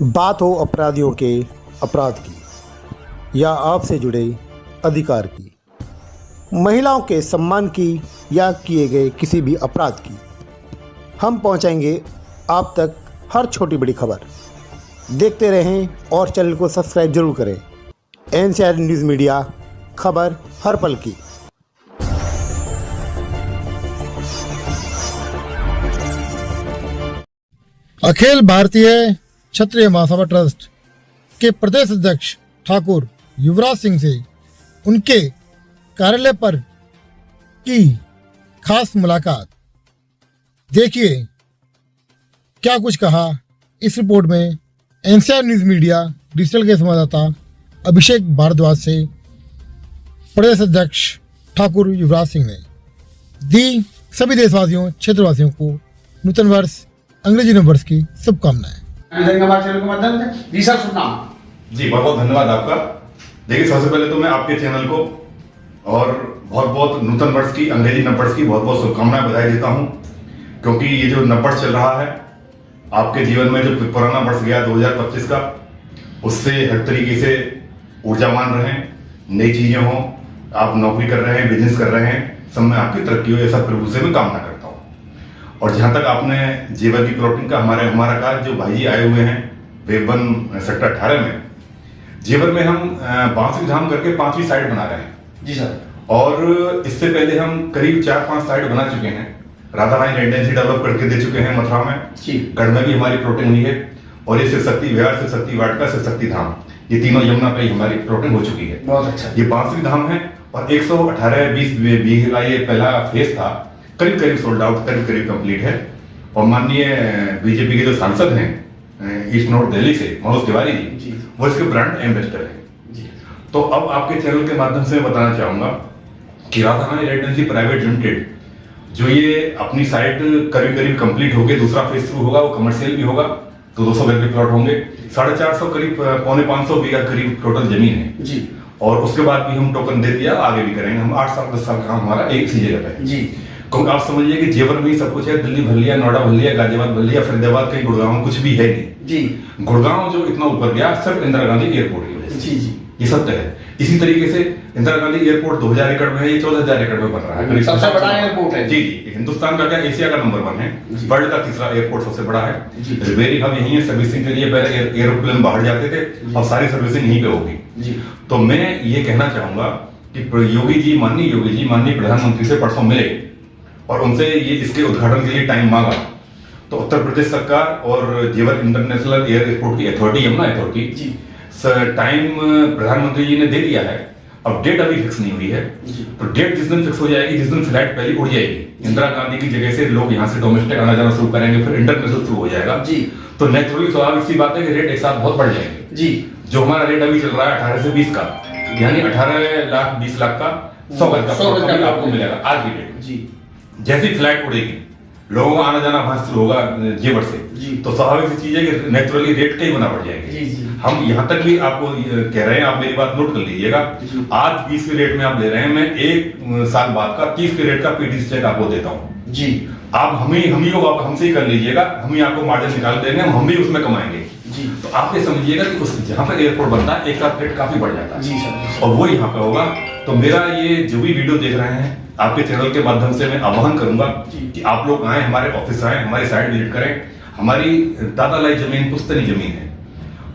बात हो अपराधियों के अपराध की या आपसे जुड़े अधिकार की, महिलाओं के सम्मान की या किए गए किसी भी अपराध की, हम पहुंचाएंगे आप तक हर छोटी बड़ी खबर। देखते रहें और चैनल को सब्सक्राइब जरूर करें। एनसीआर न्यूज़ मीडिया, खबर हर पल की। अखिल भारतीय क्षत्रिय महासभा ट्रस्ट के प्रदेश अध्यक्ष ठाकुर युवराज सिंह से उनके कार्यालय पर की खास मुलाकात। देखिए क्या कुछ कहा इस रिपोर्ट में एनसीआर न्यूज़ मीडिया डिजिटल के संवाददाता अभिषेक भारद्वाज से प्रदेश अध्यक्ष ठाकुर युवराज सिंह ने दी सभी देशवासियों क्षेत्रवासियों को नूतन वर्ष अंग्रेजी नववर्ष की शुभकामनाएं। हमारे चैनल के माध्यम से जी सर सुनना जी बहुत बहुत धन्यवाद आपका। देखिए सबसे पहले तो मैं आपके चैनल को और बहुत बहुत नूतन वर्ष की अंग्रेजी नववर्ष की बहुत बहुत शुभकामनाएं बधाई देता हूं, क्योंकि ये जो नववर्ष चल रहा है आपके जीवन में जो पुराना वर्ष गया 2025 का, उससे हर तरीके से ऊर्जावान रहें, नई चीजें हों, आप नौकरी कर रहे हैं, बिजनेस कर रहे हैं, सब में आपकी तरक्की हो, ऐसा प्रभु से मैं कामना करता हूँ। और जहां तक आपने जेवर की प्लॉटिंग का हमारा कार्य जो भाई जी आए हुए हैं वेब 1 सेक्टर 18 में, जेवर में हम बांसुरी धाम करके 5वीं साइट बना रहे हैं जी सर। और इससे पहले हम करीब 4-5 साइट बना चुके हैं। राधा रानी रेजिडेंसी डेवलप करके दे चुके हैं मथुरा में, गढ़ में भी हमारी प्लॉटिंग हुई है, और ये शिव शक्ति विहार, शिव शक्ति वाटिका, शिव शक्ति धाम, ये तीनों यमुना पे हमारी प्लॉटिंग हो चुकी है। बहुत अच्छा। ये बांसुरी धाम है और 118-20 बीघे का ये पहला फेज था, करीब करीब सोल्ड आउट, करीब करीब कंप्लीट है। और माननीय बीजेपी के जो सांसद हैं ईस्ट नॉर्थ दिल्ली से मनोज तिवारी जी, वो इसके ब्रांड एम्बेसडर हैं। तो अब आपके चैनल के माध्यम से मैं बताना चाहूंगा कि Radha Rani residency private limited जो ये अपनी साइट करीब करीब कंप्लीट हो गई, दूसरा फेज शुरू होगा, वो कमर्शियल भी होगा, तो 200 घर के प्लॉट होंगे, 450 करीब 450 बीघा करीब टोटल जमीन है जी। और उसके बाद भी हम टोकन दे दिया, आगे भी करेंगे हम। 8 साल 10 साल का हमारा एक सी जगह पे है जी। क्योंकि आप समझिए कि जेवर में ही सब कुछ है, दिल्ली भर लिया, नोएडा भर लिया, गाजियाबाद भर लिया, फरीदाबाद, कहीं गुड़गांव कुछ भी है नहीं जी। गुड़गांव जो इतना ऊपर गया सिर्फ इंदिरा गांधी एयरपोर्ट की वजह से जी जी, ये सत्य है। इसी तरीके से इंदिरा गांधी एयरपोर्ट 2000 एकड़ में है, ये 14000 एकड़ में बन रहा है, सबसे बड़ा एयरपोर्ट है जी जी। हिंदुस्तान का क्या, एशिया का नंबर 1 है, वर्ल्ड का तीसरा एयरपोर्ट सबसे बड़ा है। रिपेयरिंग हम यही है, सर्विसिंग के लिए पहले एयरप्लेन बाहर जाते थे, अब सारी सर्विसिंग यहीं पे होगी। तो मैं ये कहना चाहूंगा कि योगी जी, माननीय प्रधानमंत्री से परसों मिले और उनसे ये इसके उद्घाटन के लिए टाइम मांगा, तो उत्तर प्रदेश सरकार और जेवर इंटरनेशनल एयरपोर्ट की अथॉरिटी, यमुना अथॉरिटी, टाइम प्रधानमंत्री जी ने दे दिया है। अब डेट अभी फिक्स नहीं हुई है, तो डेट जिस दिन फिक्स हो जाएगी, जिस दिन फ्लाइट पहली उड़ जाएगी, इंदिरा गांधी की जगह से लोग यहाँ से डोमेस्टिक आना जाना शुरू करेंगे, फिर इंटरनेशनल शुरू हो जाएगा जी। तो नेचुरली स्वाभाविक सी बात है कि रेट एक साथ बहुत बढ़ जाएंगे जी। जो हमारा रेट अभी चल रहा है 18 से 20 का, यानी 18 लाख 20 लाख का 100 गज का आपको मिलेगा आज की डेट जी। जैसी फ्लाइट उड़ेगी, लोगों का आना जाना वहां शुरू होगा जेवर से जी, तो स्वाभाविक सी चीज है कि नेचुरली रेट कई गुना बढ़ जाएंगे जी जी। हम यहाँ तक भी आपको कह रहे हैं, आप मेरी बात नोट कर लीजिएगा, आज 20 के रेट में आप ले रहे हैं, मैं 1 साल बाद का 30 के रेट का पीटीसी चेक आपको देता हूँ जी। आप हम ही को आप हमसे ही कर लीजिएगा, हम ही आपको मार्जिन निकाल देंगे, हम भी उसमें कमाएंगे जी। तो आप ये समझिएगा कि उस जहाँ पर एयरपोर्ट बनता है एक साथ रेट काफी बढ़ जाता है जी सर, और वो यहाँ पे होगा। तो मेरा ये जो भी वीडियो देख रहे हैं आपके चैनल के माध्यम से मैं आह्वान करूंगा कि आप लोग आए, हमारे ऑफिस आए, हमारी साइट विजिट करें। हमारी दादा लाई जमीन पुश्तनी जमीन है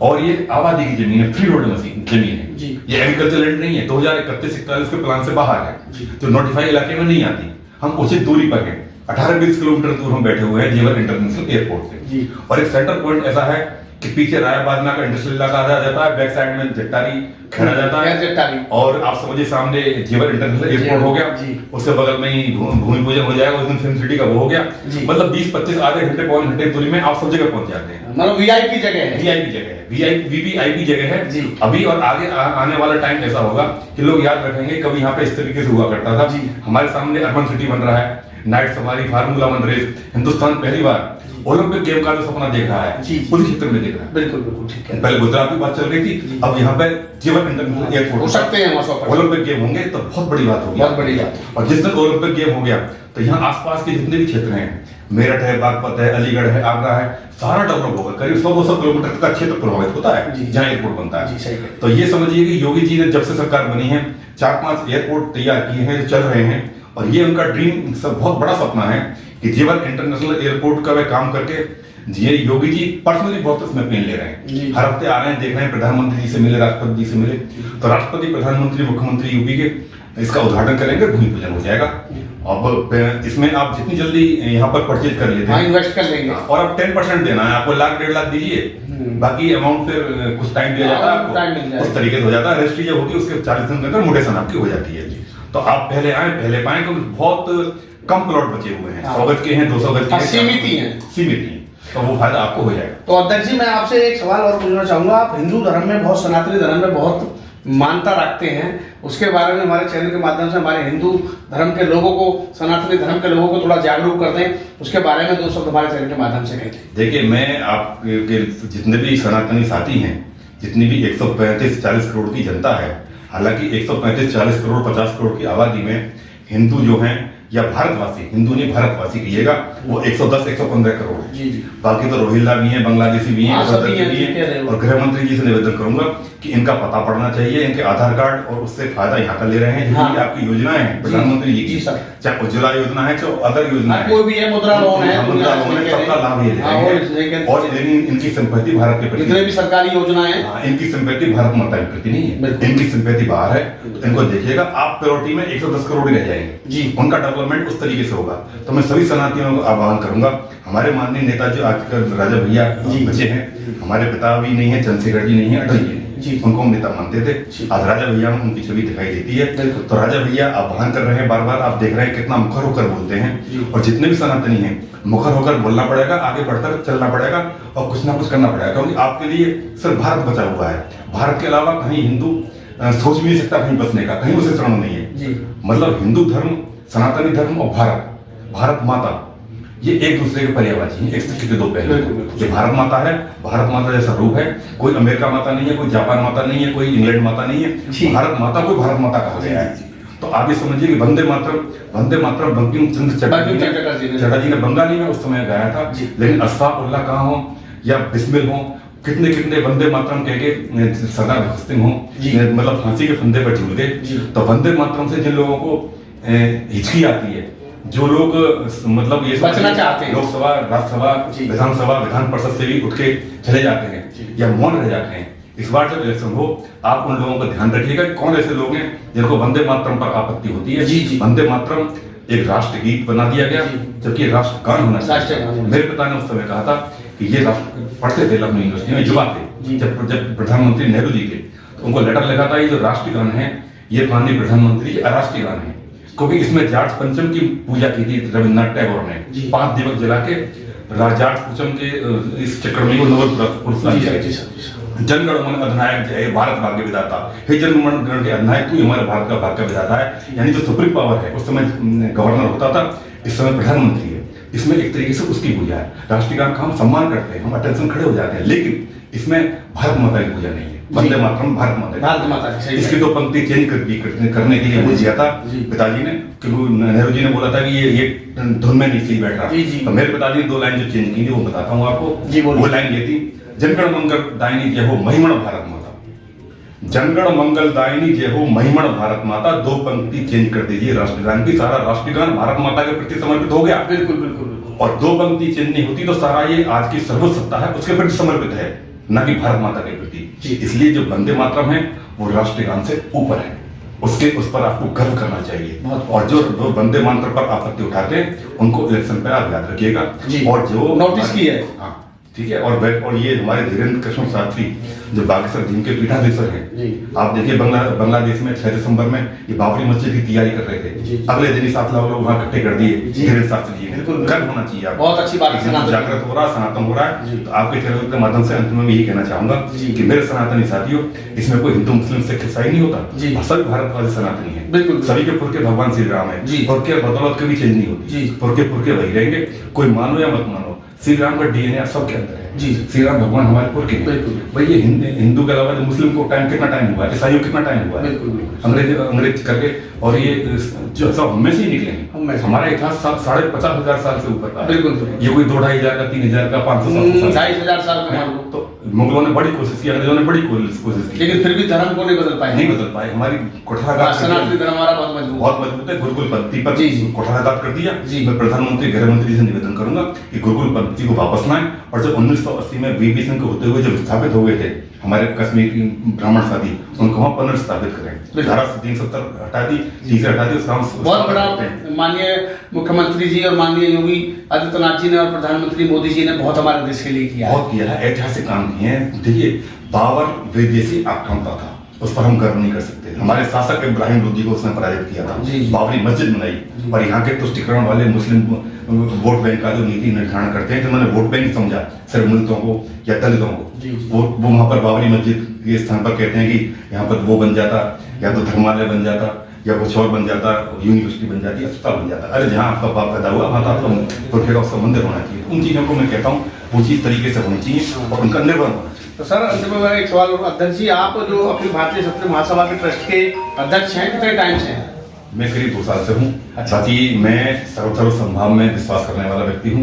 और ये आबादी की जमीन है, फ्री होल्ड जमीन है जी। ये एग्रीकल्चर लैंड नहीं है, 2031-41 के प्लान से बाहर है, तो नोटिफाइड इलाके में नहीं आती। हम उचित दूरी पर हैं, 18-20 किलोमीटर दूर हम बैठे हुए हैं जेवर इंटरनेशनल एयरपोर्ट से। और एक सेंटर पॉइंट ऐसा है कि पीछे रायाबाजना का इंडस्ट्रियल इलाका आ जाता है, बैक साइड में जट्टारी खड़ा जाता है, और आप समझिए सामने जेवर इंटरनेशनल एयरपोर्ट हो गया, उसके बगल में ही भूमि पूजन हो जाएगा, उस दिन फिल्म सिटी का वो हो गया, मतलब 20-25 आधे घंटे पौन घंटे दूरी में आप सब जगह पहुंच जाते हैं। मतलब वीआईपी जगह है, वीवीआईपी जगह है जी। अभी और आगे आने वाला टाइम ऐसा होगा कि लोग याद रखेंगे कभी यहाँ पे इस तरीके से हुआ करता था। हमारे सामने अर्बन सिटी बन रहा है, night safari, formula 1 race, Hindustan पहली बार ओलंपिक गेम का जो सपना देख रहा है उसी क्षेत्र में देख रहा है। बिल्कुल बिल्कुल ठीक है। पहले गुजरात की बात चल रही थी, अब यहाँ पे जेवर इंटरनेशनल एयरपोर्ट हो सकते हैं, ओलंपिक गेम होंगे तो बहुत बड़ी बात होगी, बहुत बड़ी बात। और जिस दिन ओलंपिक गेम हो गया तो यहाँ आसपास के जितने भी क्षेत्र हैं मेरठ है, बागपत है, अलीगढ़ है, आगरा है, सारा डेवलप होगा। करीब 100-200 किलोमीटर का क्षेत्र प्रभावित होता है जहाँ एयरपोर्ट बनता है। जी, सही कह रहे हैं। तो ये समझिए कि योगी जी ने जब से सरकार बनी है 4-5 एयरपोर्ट तैयार किए हैं, जो चल रहे हैं, और ये उनका ड्रीम सब बहुत बड़ा सपना है कि जेवर इंटरनेशनल एयरपोर्ट का वे काम करके ये योगी जी पर्सनली बहुत इसमें पेन ले रहे हैं। हर हफ्ते आ रहे हैं, देख रहे हैं, प्रधानमंत्री जी से मिले, राष्ट्रपति जी से मिले, तो राष्ट्रपति, प्रधानमंत्री, मुख्यमंत्री यूपी के इसका उद्घाटन करेंगे, भूमि पूजन हो जाएगा। अब इसमें आप जितनी जल्दी यहाँ पर परचेज कर लेते हैं, इन्वेस्ट कर लेंगे, और अब 10% देना है आपको, 1,00,000-1.5 लाख दीजिए, बाकी अमाउंट फिर कुछ टाइम दिया जाता है आपको, उस तरीके से हो जाता है। रजिस्ट्री जब होगी उसके 40 दिन के अंदर मुटेशन आपकी हो जाती है। तो आप पहले आए, पहले पाए, तो बहुत कम प्लॉट बचे हुए हैं, 100 गज के हैं, 200 गज के हैं, सीमित ही हैं, तो वो फायदा आपको हो जाएगा। तो अध्यक्ष जी, मैं आपसे एक सवाल और पूछना चाहूंगा। आप हिंदू धर्म में बहुत, सनातनी धर्म में बहुत मानता रखते हैं, उसके बारे में हमारे चैनल के माध्यम से हमारे हिंदू धर्म के लोगों को, सनातनी धर्म के लोगों को थोड़ा जागरूक कर दें, उसके बारे में 2 शब्द हमारे चैनल के माध्यम से कहते हैं। देखिए, मैं आपके जितने भी सनातनी साथी हैं, जितनी भी 135-40 करोड़ की जनता है, हालांकि 135-40 करोड़ 50 करोड़ की आबादी में हिंदू जो हैं, या भारतवासी, हिंदू नहीं भारतवासी कहिएगा, वो 110-115 करोड़ है। जी। बाकी तो रोहिल्ला भी हैं, बांग्लादेशी भी हैं, सभी भी हैं। और गृह मंत्री जी से निवेदन करूंगा कि इनका पता पड़ना चाहिए, इनके आधार कार्ड, और उससे फायदा यहाँ का ले रहे हैं। जितनी आपकी योजनाएं हैं प्रधानमंत्री जी की, चाहे उज्ज्वला योजना है, चाहे अदर योजना है, कोई भी है, मुद्रा लोन है, सबका लाभ ये ले रहे हैं। और इनकी सिंपैथी भारत के प्रति, जितने भी सरकारी योजनाएं हैं, इनकी सिंपैथी भारत माता के प्रति नहीं है, इनकी सिंपैथी बाहर है। तो इनको देखिएगा, आप प्रायोरिटी में 110 करोड़ ही रह जाएंगे, उनका डेवलपमेंट उस तरीके से होगा। तो मैं सभी सनातनियों को आह्वान करूंगा, हमारे माननीय नेता जो आजकल राजा भैया बचे हैं, हमारे पिता भी नहीं है, चंद्रशेखर जी नहीं है, अटल जी, उनको हम नेता मानते थे, आज राजा भैया में उनकी छवि दिखाई देती है। तो राजा भैया आह्वान कर रहे हैं, बार बार आप देख रहे हैं कितना मुखर होकर बोलते हैं, और जितने भी सनातनी हैं मुखर होकर बोलना पड़ेगा, आगे बढ़कर चलना पड़ेगा, और कुछ ना कुछ करना पड़ेगा, क्योंकि आपके लिए सिर्फ भारत बचा हुआ है। भारत के अलावा कहीं हिंदू सोच भी नहीं सकता कहीं बसने का, कहीं उसे शरण नहीं है। मतलब हिंदू धर्म, सनातनी धर्म और भारत माता, ये एक दूसरे के पर्यायवाची हैं, एक सिक्के के दो पहलू। ये भारत माता है, भारत माता जैसा रूप है, कोई अमेरिका माता नहीं है, कोई जापान माता नहीं है, कोई इंग्लैंड माता नहीं है, भारत माता को भारत माता कहा गया है। तो आप ये समझिए कि वंदे मातरम बंकिम चंद्र चटर्जी ने बंगाली में उस समय गाया था, लेकिन अस्तगफिरुल्लाह कहाँ हो या बिस्मिल हो, कितने वंदे मातरम कह के सरदार भगत सिंह हो, मतलब फांसी के फंदे पर झूल गए। तो वंदे मातरम से जिन लोगों को हिचकी आती है, जो लोग मतलब ये बचना चाहते हैं, लोकसभा, राज्यसभा, विधानसभा, विधान परिषद से भी उठ के चले जाते हैं या मौन रह जाते हैं, इस बार जब इलेक्शन हो, आप उन लोगों का ध्यान रखिएगा कि कौन ऐसे लोग हैं जिनको वंदे मातरम पर आपत्ति होती है। वंदे मातरम एक राष्ट्र गीत बना दिया गया, जबकि राष्ट्र गान होना चाहिए। मेरे पिता ने उस समय कहा था कि ये राष्ट्र पढ़ते थे लखनऊ यूनिवर्सिटी में, युवा थे, जब प्रधानमंत्री नेहरू जी थे, तो उनको लेटर लिखा था, ये जो राष्ट्रीय गान है, ये माननीय प्रधानमंत्री जी अराष्ट्रीय गान है, क्योंकि इसमें जाट पंचम की पूजा की थी रविन्द्रनाथ टैगोर ने, 5 दीपक जला के जाट पंचम के इस चक्र में नोबेल पुरस्कार दिया। जनगण मन अधिनायक जय भारत भाग्य विधाता, हे जनगण गण के अधिनायक तू हमारे भारत का भाग्य विधाता है। यानी जो सुप्रीम पावर है, उस समय गवर्नर होता था, इस समय प्रधानमंत्री है। इसमें एक तरीके से उसकी पूजा है। राष्ट्रीय गान का हम सम्मान करते हैं, हम अटेंशन खड़े हो जाते हैं, लेकिन इसमें भारत माता की पूजा नहीं है। वंदे मातरम भारत माता की, इसकी 2 पंक्ति चेंज करने के लिए बोल दिया था पिताजी ने, क्योंकि नेहरू जी ने बोला था कि ये धुन में नहीं सही बैठ रहा। तो मेरे पिताजी ने 2 लाइन जो चेंज की थी वो बताता हूँ आपको। वो लाइन ये थी, जनगण मंगल दायिनी जय हो महिमण भारत माता, जनगण मंगल दायिनी जय हो महिमण भारत माता। 2 पंक्ति चेंज कर दीजिए राष्ट्रीय गान की, सारा राष्ट्रीय गान भारत माता के प्रति समर्पित हो गया। बिल्कुल। और 2 पंक्ति चेंज नहीं होती तो सारा ये आज की सर्वोच्च सत्ता है उसके प्रति समर्पित है, न कि भारत माता के प्रति। इसलिए जो वंदे मातरम है वो राष्ट्रीय गान से ऊपर है, उस पर आपको गर्व करना चाहिए। और जो वंदे मातरम पर आपत्ति उठाते हैं उनको इलेक्शन पे आप याद रखिएगा। और जो नोटिस की है, हाँ ठीक है। और ये हमारे धीरेन्द्र कृष्ण शास्त्री जो बागेश्वर जिनके पीठाधीश्वर हैं, आप देखिए बांग्लादेश में 6 दिसंबर में ये बाबरी मस्जिद की तैयारी कर रहे थे, अगले दिन ही 7 लाख लोग वहाँ इकट्ठे कर दिए धीरेन्द्र शास्त्री जी ने। बिल्कुल गर्व होना चाहिए आप, बहुत अच्छी बात है, जागृत हो रहा है, सनातन हो रहा है। तो आपके चैनल के माध्यम से अंत में यही कहना चाहूंगा कि मेरे सनातनी साथियों, इसमें कोई हिंदू मुस्लिम सिख ईसाई नहीं होता, सभी भारतवासी सनातनी है। बिल्कुल सभी के पुरखे भगवान श्री राम है, पुरखे बदौलत कभी चेंज नहीं होती, पुरखे वही रहेंगे। कोई मानो या मत मानो, श्री राम का डीएनए सबके अंदर है। जी। श्री राम भगवान हमारे पुर के हैं। बिल्कुल। भाई ये हिंदू के अलावा जो मुस्लिम को कितना टाइम हुआ है, ईसाइयों को कितना टाइम हुआ है, बिल्कुल। अंग्रेज करके, और ये जो सब हमें से ही निकले हैं। हमारा इतिहास 50,000 साल से ऊपर का है। बिल्कुल। ये कोई 2,500 का, 3,000 का, 500 साल, 2,500 साल का मान लो। तो मुगलों ने बड़ी कोशिश की, अंग्रेजों ने बड़ी कोशिश की, लेकिन फिर भी धर्म को नहीं बदल पाए। नहीं बदल पाए। हमारी कुठाराघात, सनातनी धर्म हमारा बहुत मजबूत है। गुरुकुल पद्धति पर जी, जी। कुठाराघात कर दिया। जी। मैं प्रधानमंत्री, गृह मंत्री से निवेदन करूंगा कि गुरुकुल पद्धति को वापस लाएं, और जब 1980 में वीपी सिंह के होते हुए जब स्थापित हो गए थे हमारे कश्मीर की ब्राह्मण शादी, उनको वहां पुनर्स्थापित करें। धारा 370 हटा दी, चीजें हटा दी, उसका बहुत बड़ा माननीय मुख्यमंत्री जी और माननीय योगी आदित्यनाथ जी ने और प्रधानमंत्री मोदी जी ने बहुत हमारे देश के लिए किया है। बहुत किया है, ऐतिहासिक काम किए हैं। देखिए, बाबर विदेशी आक्रामकता था, उस पर हम गर्व नहीं कर सकते। हमारे शासक इब्राहिम लोदी को उसने पराजित किया था, बाबरी मस्जिद बनाई, और यहाँ के तुष्टिकरण वाले मुस्लिम वोट बैंक का जो नीति निर्धारण करते हैं, जिन्होंने वोट बैंक समझा सिर्फ दलितों को या दलितों को, वो वहां पर बाबरी मस्जिद के स्थान पर कहते हैं कि यहाँ पर वो बन जाता, या तो धर्मालय बन जाता, या कुछ और बन जाता, यूनिवर्सिटी बन जाती, अस्पताल बन जाता। अरे जहाँ आपका बाप पैदा हुआ वहाँ तो आपका पुरखे का उसका मंदिर होना चाहिए। उन चीजों को मैं कहता हूँ वो चीज तरीके से होनी चाहिए और उनका निर्वहन होना चाहिए। तो सर, अंत में मेरा एक सवाल होगा, अध्यक्ष जी, आप जो अपनी भारतीय क्षत्रिय महासभा के ट्रस्ट के अध्यक्ष हैं, कितने टाइम से हैं? मैं करीब 2 साल से हूँ। अच्छा। बाकी मैं सर्वधर्म संभाव में विश्वास करने वाला व्यक्ति हूँ।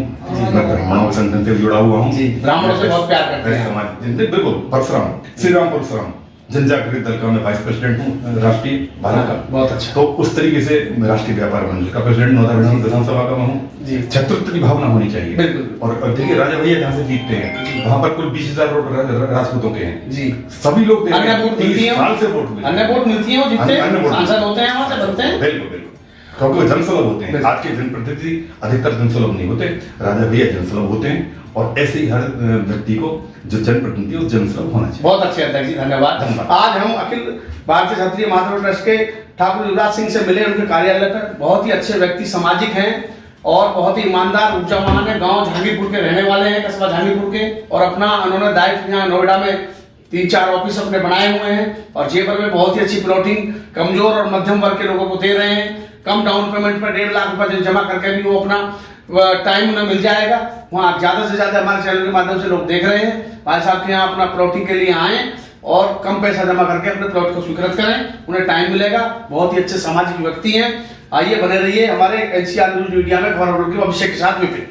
मैं ब्राह्मणों के संगठन से जुड़ा हुआ हूँ। ब्राह्मणों से बहुत प्यार करते हैं। समाज, बिल्कुल, परशुराम, श्री राम परशुराम जनजागृति दल का मैं वाइस प्रेसिडेंट हूँ, राष्ट्रीय भारत का। बहुत अच्छा। तो उस तरीके से मैं राष्ट्रीय व्यापार मंडल का प्रेसिडेंट, नौदा विधानसभा का मैं हूँ। जी। छत्रत्व की भावना होनी चाहिए। बिल्कुल। और देखिए, राजा भैया जहाँ से जीतते हैं वहां पर कुल 20,000 वोट राजपूतों के हैं। जी। सभी लोग दे रहे अन्य हैं। वोट मिलती 30 है, साल से वोट मिलते हैं। अन्य वोट मिलती है, वो जीतते अन्य हैं, वोट सांसद होते हैं, वहां से बनते हैं। बिल्कुल बिल्कुल, क्योंकि वो जनसुलभ होते हैं। आज के जनप्रतिनिधि अधिकतर जनसुलभ नहीं होते, राजा भैया जनसुलभ होते हैं, और ऐसे ही हर व्यक्ति को जो जनप्रतिनिधि वो जनसुलभ होना चाहिए। बहुत अच्छे अध्यक्ष जी, धन्यवाद। आज हम अखिल भारतीय क्षत्रिय महासभा ट्रस्ट के ठाकुर युवराज सिंह से मिले उनके कार्यालय पर। बहुत ही अच्छे व्यक्ति, सामाजिक हैं और बहुत ही ईमानदार, ऊर्जावान है। गांव जहांगीरपुर के रहने वाले हैं, कस्बा जहांगीरपुर के, और अपना उन्होंने दायित्व यहाँ नोएडा में 3-4 ऑफिस अपने बनाए हुए हैं, और जेवर में बहुत ही अच्छी प्लॉटिंग कमजोर और मध्यम वर्ग के लोगों को दे रहे हैं। कम डाउन पेमेंट पर 1.5 लाख रुपए जमा करके भी वो अपना टाइम उन्हें मिल जाएगा। वहाँ ज्यादा से ज्यादा हमारे चैनल के माध्यम से लोग देख रहे हैं, भाई साहब के यहाँ अपना प्लॉटिंग के लिए आए और कम पैसा जमा करके अपने प्लॉट को स्वीकृत करें, उन्हें टाइम मिलेगा। बहुत ही अच्छे सामाजिक व्यक्ति हैं। आइए, बने रहिए हमारे NCR न्यूज मीडिया में, खबर की भविष्य के साथ विपिन।